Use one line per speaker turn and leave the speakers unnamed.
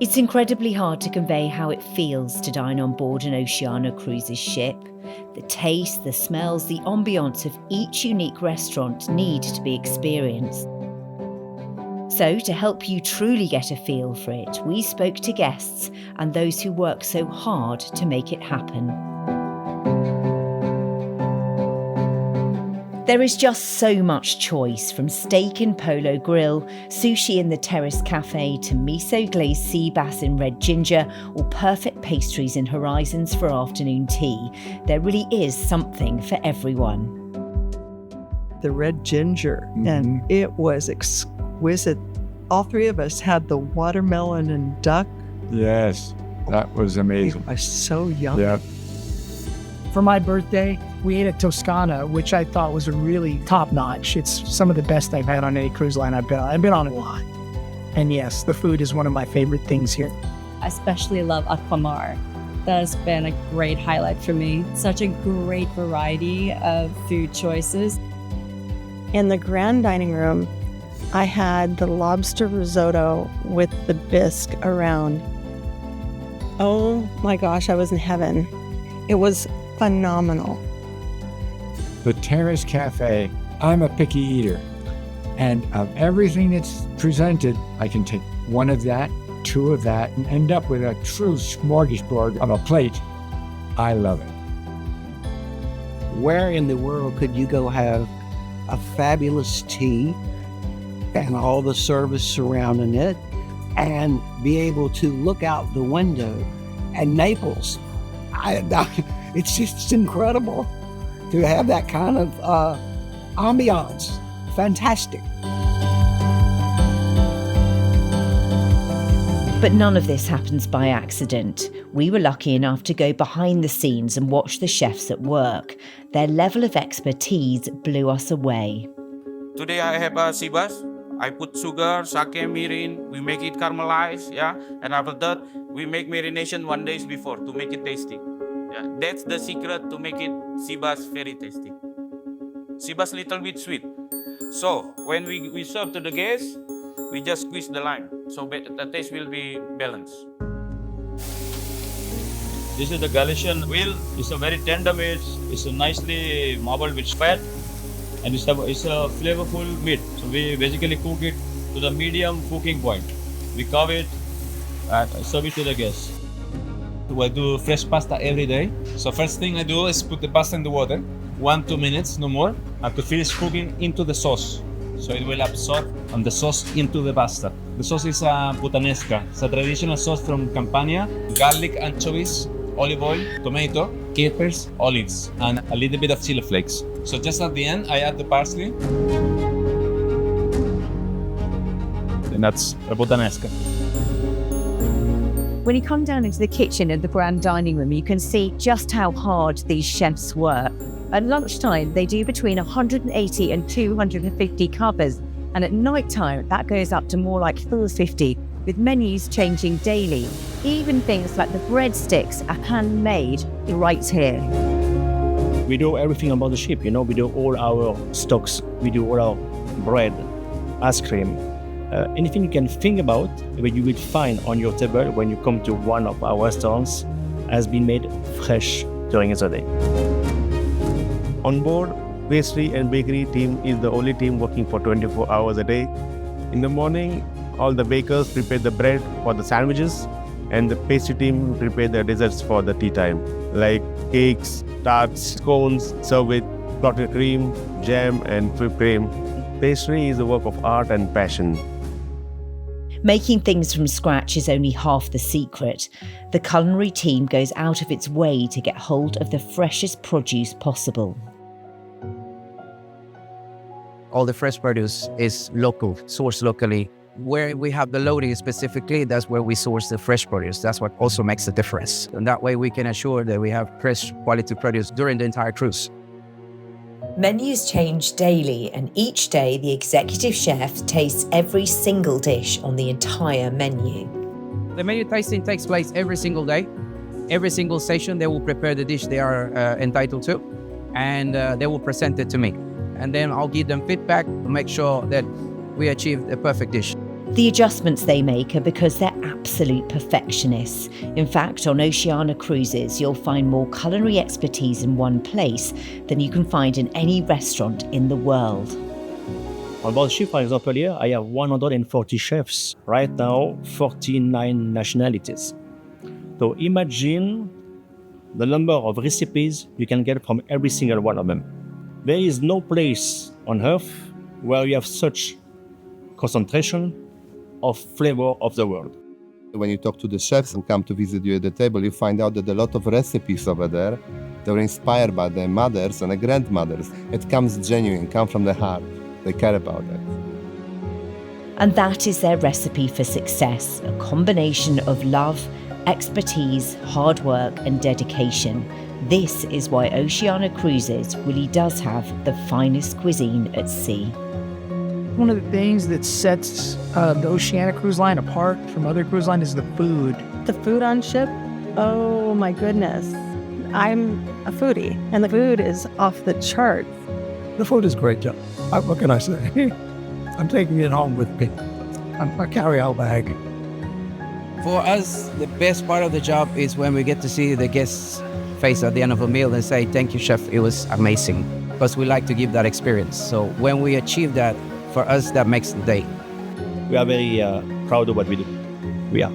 It's incredibly hard to convey how it feels to dine on board an Oceania Cruises ship. The taste, the smells, the ambience of each unique restaurant need to be experienced. So, to help you truly get a feel for it, we spoke to guests and those who work so hard to make it happen. There is just so much choice, from steak in Polo Grill, sushi in the Terrace Cafe, to miso glazed sea bass in Red Ginger, or perfect pastries in Horizons for afternoon tea. There really is something for everyone.
The Red Ginger, and it was exquisite. All three of us had the watermelon and duck.
Yes, that was amazing.
It was so yummy.
Yeah.
For my birthday, we ate at Toscana, which I thought was really top-notch. It's some of the best I've had on any cruise line I've been on. I've been on a lot. And yes, the food is one of my favorite things here.
I especially love Aquamar. That has been a great highlight for me. Such a great variety of food choices.
In the grand dining room, I had the lobster risotto with the bisque around. Oh my gosh, I was in heaven. It was phenomenal.
The Terrace Cafe, I'm a picky eater. And of everything that's presented, I can take one of that, two of that, and end up with a true smorgasbord of a plate. I love it.
Where in the world could you go have a fabulous tea and all the service surrounding it and be able to look out the window at Naples? It's just incredible to have that kind of ambiance. Fantastic.
But none of this happens by accident. We were lucky enough to go behind the scenes and watch the chefs at work. Their level of expertise blew us away.
Today I have a sea bass. I put sugar, sake, mirin, we make it caramelized, and after that, we make marination 1 day before to make it tasty. Yeah, that's the secret to make it sea bass very tasty. Sea bass little bit sweet. So, when we serve to the guests, we just squeeze the lime, so the taste will be balanced.
This is the Galician wheel. It's a very tender meat. It's a nicely marbled with fat. And it's a flavorful meat. So we basically cook it to the medium cooking point. We carve it and serve it to the guests. I do fresh pasta every day. So first thing I do is put the pasta in the water, 1-2 minutes, no more, and to finish cooking into the sauce. So it will absorb on the sauce into the pasta. The sauce is a puttanesca. It's a traditional sauce from Campania, garlic, anchovies, olive oil, tomato, capers, olives, and a little bit of chili flakes. So just at the end, I add the parsley. And that's a puttanesca.
When you come down into the kitchen and the grand dining room, you can see just how hard these chefs work. At lunchtime, they do between 180 and 250 covers. And at night time, that goes up to more like 450, with menus changing daily. Even things like the breadsticks are handmade right here.
We do everything about the ship, we do all our stocks, we do all our bread, ice cream, anything you can think about, what you will find on your table when you come to one of our restaurants has been made fresh during the day. On board, pastry and bakery team is the only team working for 24 hours a day. In the morning, all the bakers prepare the bread for the sandwiches, and the pastry team prepare the desserts for the tea time, like cakes, tarts, scones, served with clotted cream, jam, and whipped cream. Pastry is a work of art and passion.
Making things from scratch is only half the secret. The culinary team goes out of its way to get hold of the freshest produce possible.
All the fresh produce is local, sourced locally. Where we have the loading specifically, that's where we source the fresh produce. That's what also makes the difference. And that way we can assure that we have fresh quality produce during the entire cruise.
Menus change daily, and each day the executive chef tastes every single dish on the entire menu.
The menu tasting takes place every single day. Every single station, they will prepare the dish they are entitled to, and they will present it to me. And then I'll give them feedback to make sure that we achieve a perfect dish.
The adjustments they make are because they're absolute perfectionists. In fact, on Oceania cruises, you'll find more culinary expertise in one place than you can find in any restaurant in the world.
On board ship, for example, here, I have 140 chefs. Right now, 49 nationalities. So imagine the number of recipes you can get from every single one of them. There is no place on earth where you have such concentration of flavor of the world.
When you talk to the chefs and come to visit you at the table, you find out that a lot of recipes over there, they were inspired by their mothers and their grandmothers. It comes genuine, comes from the heart. They care about it.
And that is their recipe for success, a combination of love, expertise, hard work and dedication. This is why Oceania Cruises really does have the finest cuisine at sea.
One of the things that sets the Oceania cruise line apart from other cruise lines is the food.
The food on ship, oh my goodness. I'm a foodie, and the food is off the charts.
The food is great, John. What can I say? I'm taking it home with me. A carry-out bag.
For us, the best part of the job is when we get to see the guests' face at the end of a meal and say, "Thank you, chef, it was amazing." Because we like to give that experience. So when we achieve that, for us, that makes the day.
We are very proud of what we do. We are.